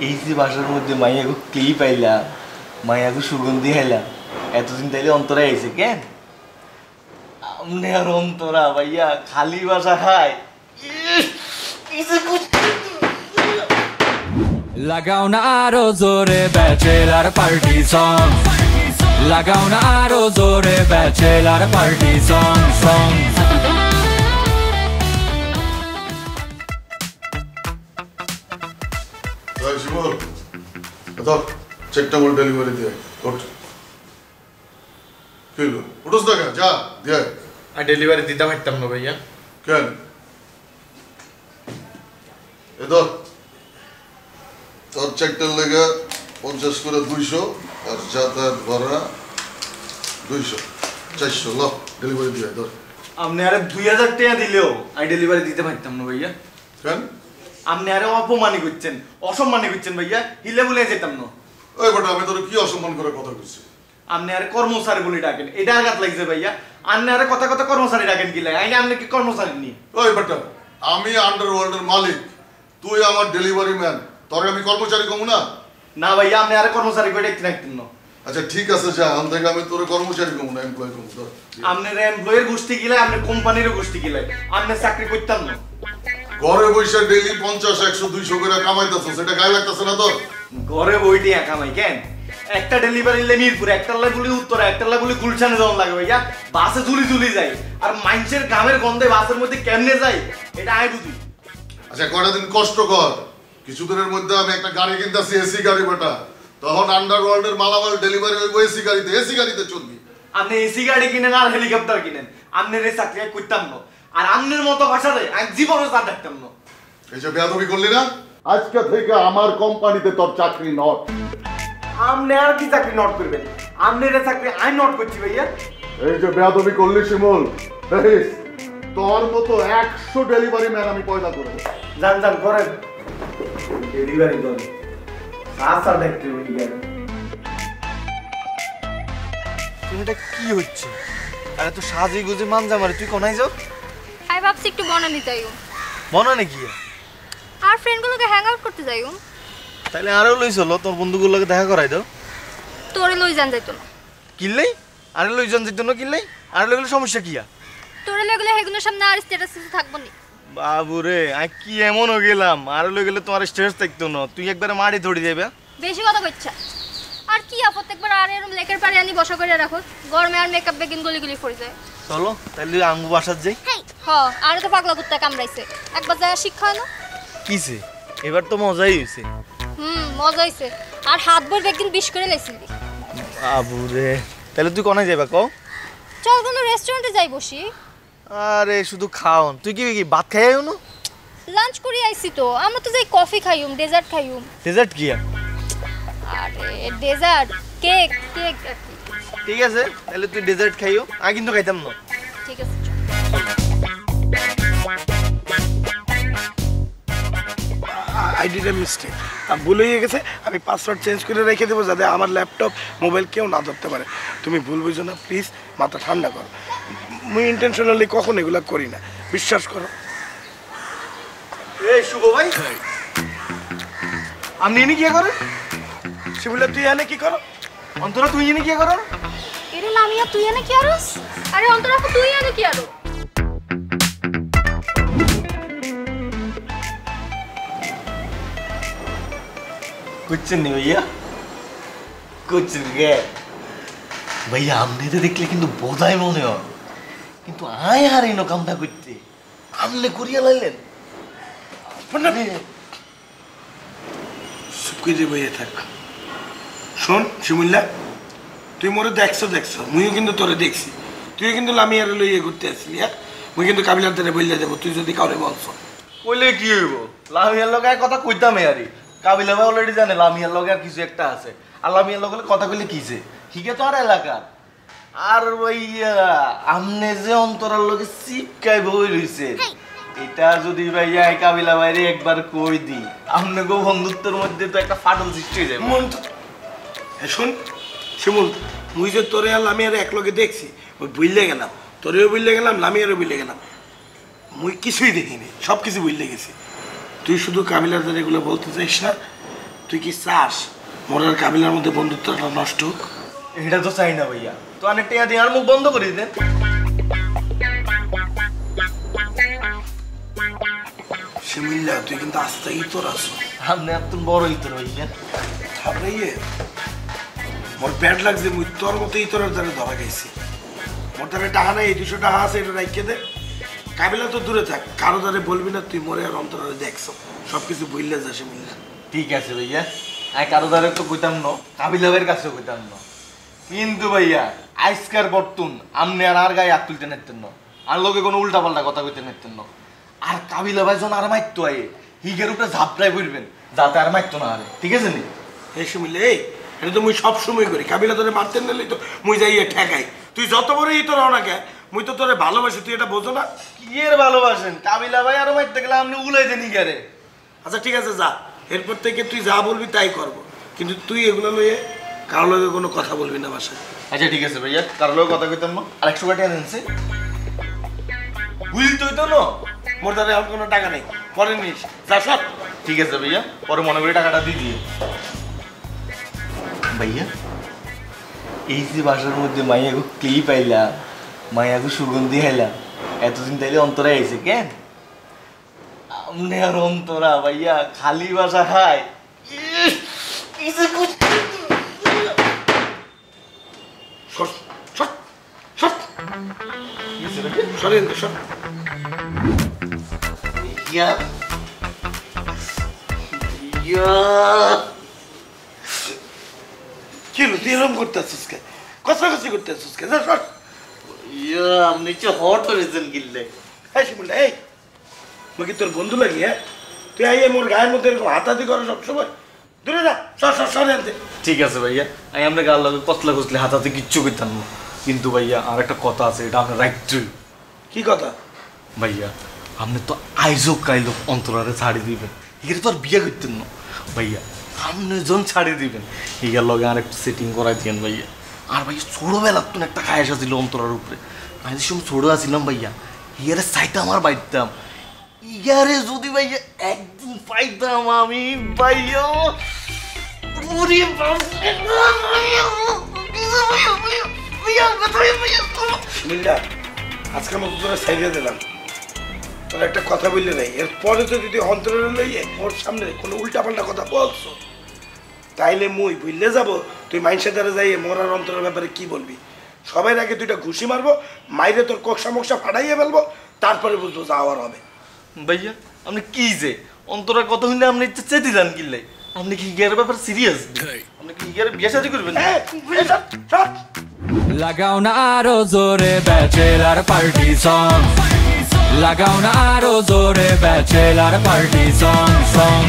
এই যে বাসার মধ্যে মাইয়াকে ক্লিপ পাইলাম, মাইয়াকে সুগন্ধি খাইলাম, এতদিন তাইলে অন্তরা আইছে কেন? আমনে আর অন্তরা ভাইয়া খালি বাসা খায়। লাগাও না আরো জোরে ব্যাচেলার পার্টি সং, লাগাও না আরো জোরে ব্যাচেলার পার্টি সং সং। শিমুল, ধর চেকটা বল ডেলিভারি দিয়ে ওঠ। কি হলো? উঠোস না কেন? যা দিয়ে আর ডেলিভারি দিতে পারতাম না ভাইয়া। কেন? এ ধর তোর চেকটার লেগে 50 করে 200 আর যাতায়াত ভাড়া 200, 400 ল ডেলিভারি দিয়ে ধর। আপনি আরে 2000 টাকা দিলেও আমি ডেলিভারি দিতে পারতাম না ভাইয়া। কেন? আপনি আরে অপমানি করছেন, অসম্মানি করছেন ভাইয়া, হিলে বলে যেতাম না। ওই বেটা আমি তোর কি অসম্মান করে কথা কইছি? আপনি আরে কর্মচারী বলে ডাকেন, এটা আঘাত লাগছে ভাইয়া। আপনি আরে কথা কথা কর্মচারী ডাকেন কি লাগে? আপনি কি কর্মচারী নি? ওই বেটা আমি আন্ডারওয়ার্ল্ডের মালিক, তুই আমার ডেলিভারি ম্যান, তোর আমি কর্মচারী কমু না? না ভাইয়া, আপনি আরে কর্মচারী করে দেখতে রাখতেন না। আচ্ছা ঠিক আছে, যা আম থেকে আমি তোর কর্মচারী কমু না, এমপ্লয় কমু। ধর আপনার এমপ্লয়ের গোষ্ঠী গিলে, আপনার কোম্পানিরও গোষ্ঠী গিলে, আপনি চাকরি করতাম না। ঘরে বসে ডেইলি 50, 100, 200 করে কামাইতেছো, সেটা গায়ে লাগতেছে না তোর? ঘরে বইটি কামাই কেন? একটা ডেলিভারি নিলে মিরপুরে, একটা লাগুলি উত্তরে, একটা লাগুলি গুলশানে যাওয়া লাগে ভাইয়া। বাসে ঝুলি ঝুলি যায়, আর মানুষের ঘামের গন্ধে বাসের মধ্যে কেমনে যায় এটা আয় বুঝি। আচ্ছা কয়টা দিন কষ্ট কর, কিছুদিনের মধ্যে আমি একটা গাড়ি কিনতেছি, এসি গাড়ি বেটা, তখন আন্ডারওয়ার্ল্ডের মালামাল ডেলিভারি হইব এসি গাড়িতে, এসি গাড়িতে চলবি। আপনি এসি গাড়ি কিনেন আর হেলিকপ্টার কিনেন, আপনার এই চাকরি করতাম না। আর আপনার মতো ভাষাতে আমি জীবনে তার ডাকতাম না। এই যে বেয়াদবি করলি না, আজকে থেকে আমার কোম্পানিতে তোর চাকরি নট। আপনি আর কি চাকরি নট করবেন? আপনার এই চাকরি আমি নট করছি ভাইয়া। এই যে বেয়াদবি করলি শিমুল, দেখিস তোর মতো 100 ডেলিভারি ম্যান আমি পয়দা করব। যান যান করেন ডেলিভারি করেন, আশা দেখতে হই গেল। তুমি এটা কি হচ্ছে? আরে তো সাজি গুজি মানজা মারে, তুই কোনায় যাও? আমি ভাবছি একটু বনানি যাইও, মনে নাকি? আর ফ্রেন্ডগুলোকে হ্যাং আউট করতে যাইও। তাহলে আরো লই চলো, তোর বন্ধুগুলোকে দেখা করাই দাও। তোরে লই যান যাইতো না। কিনলেই আরে লই যান যেত না, কিনলেই আরে লই গেলে সমস্যা কি? তোরে লই গেলে হেগুলোর সামনে আর স্ট্যাটাস কিছু থাকবো না। বাবুরে আমি কি এমন হয়ে গেলাম? আরে লই গেলে তোমার স্টেজ থাকতো না, তুই একবারে মারি ধরে যাবে। বেশি কথা কইছা। আর কি প্রত্যেকবার আর এরকম লেকের পারে আনি বসা করে রাখো, গরমে আর মেকআপ বেগিন গলি গলি পড়ে যায়। চলো তাহলে আঙ্গু বাসার যাই। হ, আর তো পাগলা কুত্তা কামড়াইছে, একবার যায় শিক্ষা হয় না? কিছে এবার তো মজাই হইছে। মজা হইছে। আর হাত ভর বেগিন বিশ করে লাইছিলি। বাবুরে তাহলে তুই কোনায় যাবা কও? চল কোনো রেস্টুরেন্টে যাই বসি। আরে শুধু খাওন, তুই কি কি ভাত খাই আইও না? লাঞ্চ করি আইছি তো, আমরা তো যাই কফি খাইউম, ডেজার্ট খাইউম। ডেজার্ট কি? আরে ডেজার্ট, কেক কেক। ঠিক আছে তাহলে তুই ডেজার্ট খাইও, আমি কিন্তু খাইতাম না। ঠিক আছে। আইডিটা মিস্টেক, ভুল হয়ে গেছে। আমি পাসওয়ার্ড চেঞ্জ করে রেখে দেবো যাতে আমার ল্যাপটপ মোবাইল কেউ না ধরতে পারে। তুমি ভুল বুঝো না প্লিজ, মাথা ঠান্ডা করো। মুই ইন্টেনশনালি কখন এগুলা করি না, বিশ্বাস করো। এই শুভ ভাই, আপনি এনে কি করেন? শিবুলা তুই এনে কি করো? অন্তরা তুই এনে কি করো? এরে লামিয়া তুই এনে কি আরস? আরে অন্তরা তুই এনে কি আরো? কুচ্ছেন নি ভাইয়া, কুচ্ছেন গে ভাইয়া। আপনি তো দেখলে কিন্তু বোধাই মনে হয়, কিন্তু আয় আর এনো কামটা করতে আপনি করিয়া লাইলেন। সুকুইরে বইয়ে থাক। শোন শিমুল্লা, তুই মোরে দেখছো, মুইও কিন্তু তোরে দেখছি। তুই কিন্তু লামিয়ারে লইয়ে ঘুরতে আসলি। হ্যাঁ, মুই কিন্তু কাবিলার ধারে বললে দেবো তুই যদি কাউরে বলছো। কইলে কি হইব? লামিয়ার লগে কথা কইতামে আরে। কাবিলা ভাই অলরেডি জানে লামিয়ার লগে আর কিছু একটা আছে, আর লামিয়ার লগে কথা কইলে কিছে হিগে তো আর এলাকার। আর ওই আমনে যে অন্তরার লগে চিপকাই বই রইছে, এটা যদি ভাইয়া কাবিলা ভাইরে একবার কই দি, আমনে গো বন্ধুত্বের মধ্যে তো একটা ফাটল সৃষ্টি হয়ে যাবে। মন তো শোন শিমুল, মুই যে তোরে আর লামিয়ারে এক লগে দেখছি, ওই বুঝলে গেলাম, তোরেও বুঝলে গেলাম, লামিয়ারও বুঝলে গেলাম। মুই কিছুই দেখিনি, সব কিছু বুঝলে গেছি। তুই শুধু কাবিলাদের এগুলো বলতে চাইস না, তুই কি চাস মোরার কাবিলার মধ্যে বন্ধুত্বটা নষ্ট হোক? এটা তো চাই না ভাইয়া, তো অনেক টাকা দিয়ে আর মুখ বন্ধ করে দেন। শিমিল্লা তুই কিন্তু আস্তে ইতর আছো। আপনি এত বড় ইতর ভাইয়া। তারপরে মোর ব্যাড লাগছে, মুই তোর মতো ইতরের দ্বারা ধরা গেছি। মোর দ্বারা টাকা নাই, 200 টাকা আছে, এটা রাইখে দে। কাবিলা তো দূরে থাক, কারো দ্বারা বলবি না তুই মোরে আর অন্তরে দেখছো, সবকিছু ভুললে যা শিমিল্লা। ঠিক আছে ভাইয়া, আমি কারো দ্বারা তো কইতাম না, কাবিলা ভাইয়ের কাছেও কইতাম না। কিন্তু ভাইয়া আজকার বর্তুন আমনে আর গায়ে হাত তুলতে নিতেন না, আর লোকে কোনো উল্টা পাল্টা কথা কইতে নিতেন না। আর কাবিলা ভাই যখন আর মাইতো আয়ে হিগের উপরে ঝাপটাই পড়বেন, যাতে আর মাইতো না আরে, ঠিক আছে নি? এই শিমিল্লা এটা তো মুই সব সময় করি, কাবিলা তোরে মারতে নিলেই তো মুই যাই ঠেকাই। তুই যত বড় ইতর হও না কে, মুই তো তোরে ভালোবাসি, তুই এটা বোঝো না? কি এর ভালোবাসেন? কাবিলা ভাই আরো মাইতে গেলে আপনি উলাই দেন হিগারে। আচ্ছা ঠিক আছে যা, এরপর থেকে তুই যা বলবি তাই করবো, কিন্তু তুই এগুলো লইয়ে কারো লগে কোনো কথা বলবি না বাসায়। আচ্ছা ঠিক আছে ভাইয়া, কারো লোক কথা কইতাম না। আর 100 টাকা আনছে বুঝলি তুই তো না, মোর দ্বারা এখন কোনো টাকা নেই, পরে নিস যা সব। ঠিক আছে ভাইয়া, পরে মনে করি টাকাটা দিয়ে দিয়ে। ভাইয়া এই যে বাসার মধ্যে মাইয়াগু ক্লিপ আইলা, মাইয়াগু সুগন্ধি আইলা, এতদিন তাইলে অন্তরা আইছে কেন? আমনে আর অন্তরা ভাইয়া খালি বাসা খায়। সর সর সর সরেন সর। ইয়া ইয়া কি হলো তুই এরকম করতে আসছিস কে, কষাকষি করতে আসছিস কে? যা সর। ইয়া আপনি যে হট হয়েছেন কিনলে। এই শিমুলটা এই মুই কি তোর বন্ধু লাগি? হ্যাঁ তুই আই মোর গায়ের মধ্যে এরকম হাতাহাতি করো সবসময়, দূরে যা সর সর সর আনতে। ঠিক আছে ভাইয়া, আমি আপনার গাল লাগে কতলা কষলে হাতাতে কিচ্ছু করতাম না, কিন্তু ভাইয়া আর একটা কথা আছে, এটা আপনার রাইট। কি কথা? ভাইয়া আপনি তো আইজো কাইলো অন্তরারে ছাড়ি দিবেন, এগুলো তো আর বিয়ে করতেন না ভাইয়া। আপনি যখন ছাড়ি দিবেন এগুলোর লগে আর একটু সেটিং করাই দিয়েন ভাইয়া। আর ভাইয়া ছোটোবেলার তো একটা খায়াস আছিল অন্তরার উপরে, আমি যে সময় ছোটো আছিলাম ভাইয়া, ইয়ারে চাইতে আমার বাইতাম, ইয়ারে যদি ভাইয়া একদিন পাইতাম আমি ভাইয়া, ওরে শিমুলটা আজকের মতো তোরা সাইডে দিলাম, তোর একটা কথা বললে নাই, এরপরে তো যদি অন্তরের লইয়ে ওর সামনে কোনো উল্টাপাল্টা কথা বলছো তাইলে মুই বুঝলে যাব তুই মাইনসের দ্বারা যাইয়ে মোরার অন্তরের ব্যাপারে কি বলবি। সবাই আগে দুইটা ঘুষি মারবো, মাইরে তোর কক্সা মকসা ফাটাইয়ে ফেলবো, তারপরে বুঝবো যাওয়ার হবে। ভাইয়া আপনি কি যে অন্তরার কথা হইলে আপনি চেতে যান কিনলে, আপনি কি হিগারের ব্যাপার সিরিয়াস? আপনি কি হিগারের বিয়ে শাদী করবেন? লাগাও না আরো জোরে ব্যাচেলার পার্টি সং, লাগাও না আরো জোরে ব্যাচেলার পার্টি সং সং।